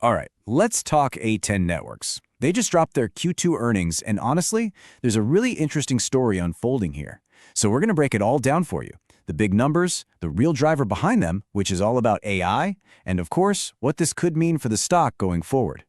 All right, let's talk A10 Networks. They just dropped their Q2 earnings, and honestly, there's a really interesting story unfolding here. So we're going to break it all down for you. The big numbers, the real driver behind them, which is all about AI, and of course, what this could mean for the stock going forward.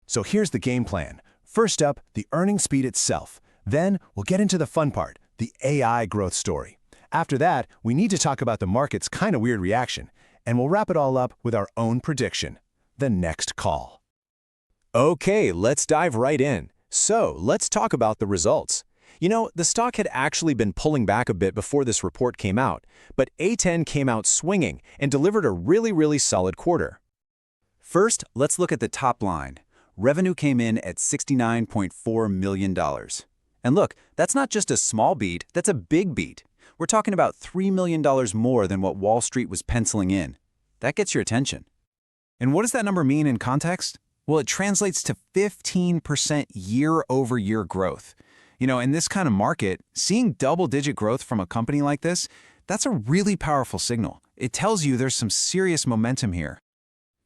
So here's the game plan. First up, the earnings speed itself. Then we'll get into the fun part, the AI growth story. After that, we need to talk about the market's kind of weird reaction, and we'll wrap it all up with our own prediction. The next call. Okay, let's dive right in. So, let's talk about the results. You know, the stock had actually been pulling back a bit before this report came out, but A10 came out swinging and delivered a really solid quarter. First, let's look at the top line. Revenue came in at $69.4 million. And look, that's not just a small beat, that's a big beat. We're talking about $3 million more than what Wall Street was penciling in. That gets your attention. And what does that number mean in context? Well, it translates to 15% year-over-year growth. You know, in this kind of market, seeing double-digit growth from a company like this, that's a really powerful signal. It tells you there's some serious momentum here.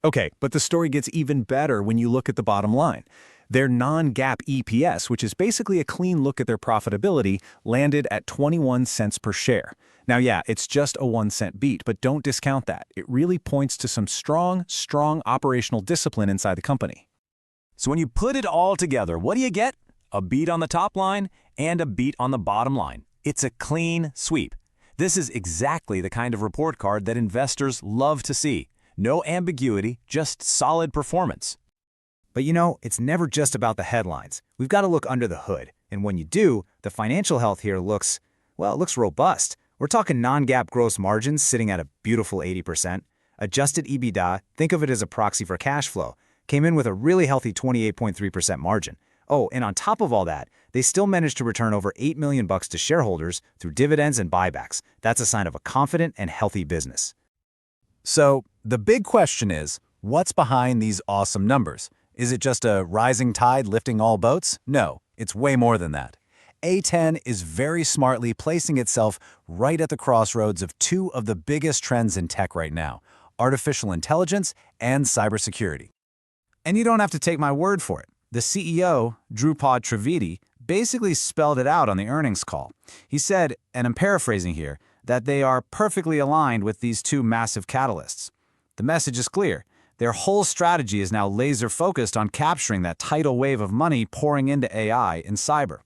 Okay, but the story gets even better when you look at the bottom line. Their non-GAAP EPS, which is basically a clean look at their profitability, landed at 21 cents per share. Now, yeah, it's just a 1 cent beat, but don't discount that. It really points to some strong operational discipline inside the company. So when you put it all together, what do you get? A beat on the top line and a beat on the bottom line. It's a clean sweep. This is exactly the kind of report card that investors love to see. No ambiguity, just solid performance. But you know, it's never just about the headlines. We've got to look under the hood. And when you do, the financial health here looks robust. We're talking non-GAAP gross margins sitting at a beautiful 80%. Adjusted EBITDA, think of it as a proxy for cash flow, came in with a really healthy 28.3% margin. Oh, and on top of all that, they still managed to return over $8 million to shareholders through dividends and buybacks. That's a sign of a confident and healthy business. So the big question is, what's behind these awesome numbers? Is it just a rising tide lifting all boats? No, it's way more than that. A10 is very smartly placing itself right at the crossroads of two of the biggest trends in tech right now, artificial intelligence and cybersecurity. And you don't have to take my word for it. The CEO, Dhrupad Trivedi, basically spelled it out on the earnings call. He said, and I'm paraphrasing here, that they are perfectly aligned with these two massive catalysts. The message is clear. Their whole strategy is now laser-focused on capturing that tidal wave of money pouring into AI and cyber.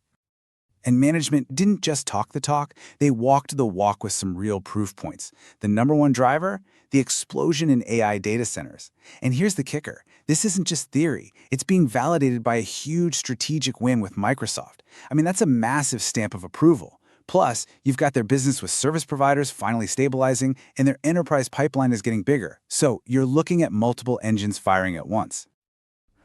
And management didn't just talk the talk, they walked the walk with some real proof points. The number one driver? The explosion in AI data centers. And here's the kicker. This isn't just theory. It's being validated by a huge strategic win with Microsoft. I mean, that's a massive stamp of approval. Plus, you've got their business with service providers finally stabilizing, and their enterprise pipeline is getting bigger. So you're looking at multiple engines firing at once.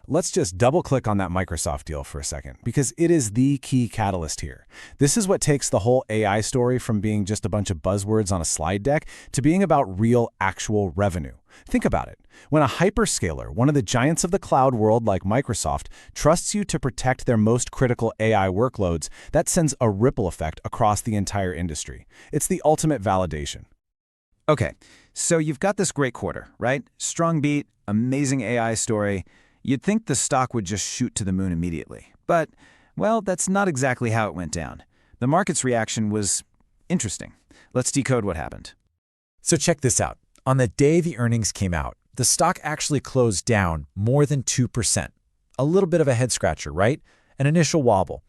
Let's just double-click on that Microsoft deal for a second, because it is the key catalyst here. This is what takes the whole AI story from being just a bunch of buzzwords on a slide deck to being about real, actual revenue. Think about it. When a hyperscaler, one of the giants of the cloud world like Microsoft, trusts you to protect their most critical AI workloads, that sends a ripple effect across the entire industry. It's the ultimate validation. Okay, so you've got this great quarter, right? Strong beat, amazing AI story. You'd think the stock would just shoot to the moon immediately. But, well, that's not exactly how it went down. The market's reaction was interesting. Let's decode what happened. So check this out. On the day the earnings came out, the stock actually closed down more than 2%. A little bit of a head-scratcher, right? An initial wobble.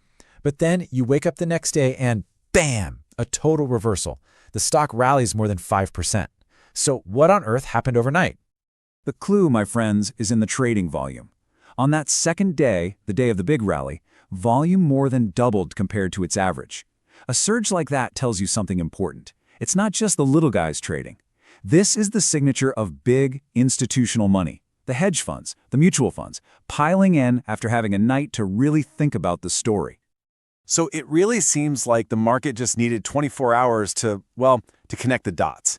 But then you wake up the next day and bam, a total reversal. The stock rallies more than 5%. So what on earth happened overnight? The clue, my friends, is in the trading volume. On that second day, the day of the big rally, volume more than doubled compared to its average. A surge like that tells you something important. It's not just the little guys trading. This is the signature of big institutional money, the hedge funds, the mutual funds, piling in after having a night to really think about the story. So it really seems like the market just needed 24 hours to connect the dots.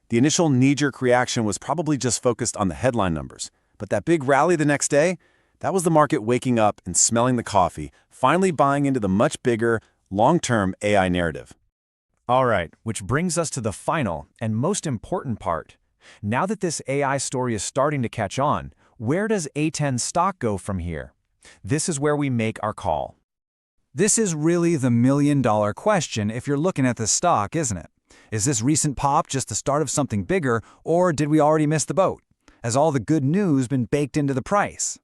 The initial knee-jerk reaction was probably just focused on the headline numbers. But that big rally the next day, that was the market waking up and smelling the coffee, finally buying into the much bigger, long-term AI narrative. All right, which brings us to the final and most important part. Now that this AI story is starting to catch on, Where does A10 stock go from here? This is where we make our call. This is really the million-dollar question if you're looking at the stock, isn't it? Is this recent pop just the start of something bigger, or did we already miss the boat? Has all the good news been baked into the price?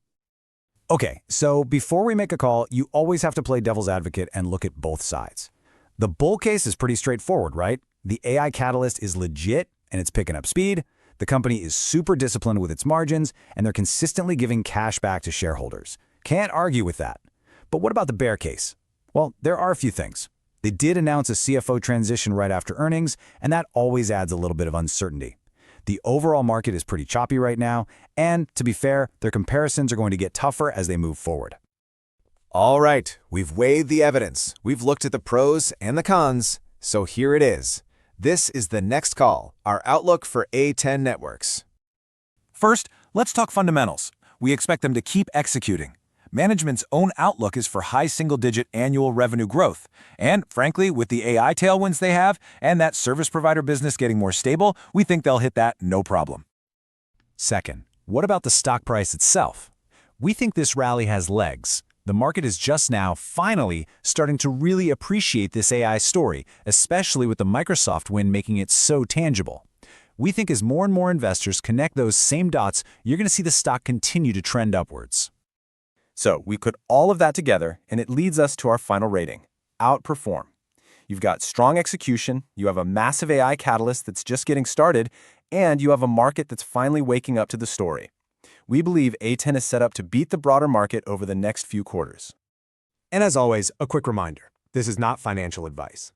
Okay, so before we make a call, you always have to play devil's advocate and look at both sides. The bull case is pretty straightforward, right? The AI catalyst is legit, and it's picking up speed. The company is super disciplined with its margins, and they're consistently giving cash back to shareholders. Can't argue with that. But what about the bear case? Well, there are a few things. They did announce a CFO transition right after earnings, and that always adds a little bit of uncertainty. The overall market is pretty choppy right now, and to be fair, their comparisons are going to get tougher as they move forward. All right, we've weighed the evidence. We've looked at the pros and the cons, so here it is. This is the next call, our outlook for A10 Networks. First, let's talk fundamentals. We expect them to keep executing. Management's own outlook is for high single-digit annual revenue growth. And frankly, with the AI tailwinds they have and that service provider business getting more stable, we think they'll hit that no problem. Second, what about the stock price itself? We think this rally has legs. The market is just now, finally, starting to really appreciate this AI story, especially with the Microsoft win making it so tangible. We think as more and more investors connect those same dots, you're going to see the stock continue to trend upwards. So we put all of that together, and it leads us to our final rating, outperform. You've got strong execution, you have a massive AI catalyst that's just getting started, and you have a market that's finally waking up to the story. We believe A10 is set up to beat the broader market over the next few quarters. And as always, a quick reminder, this is not financial advice.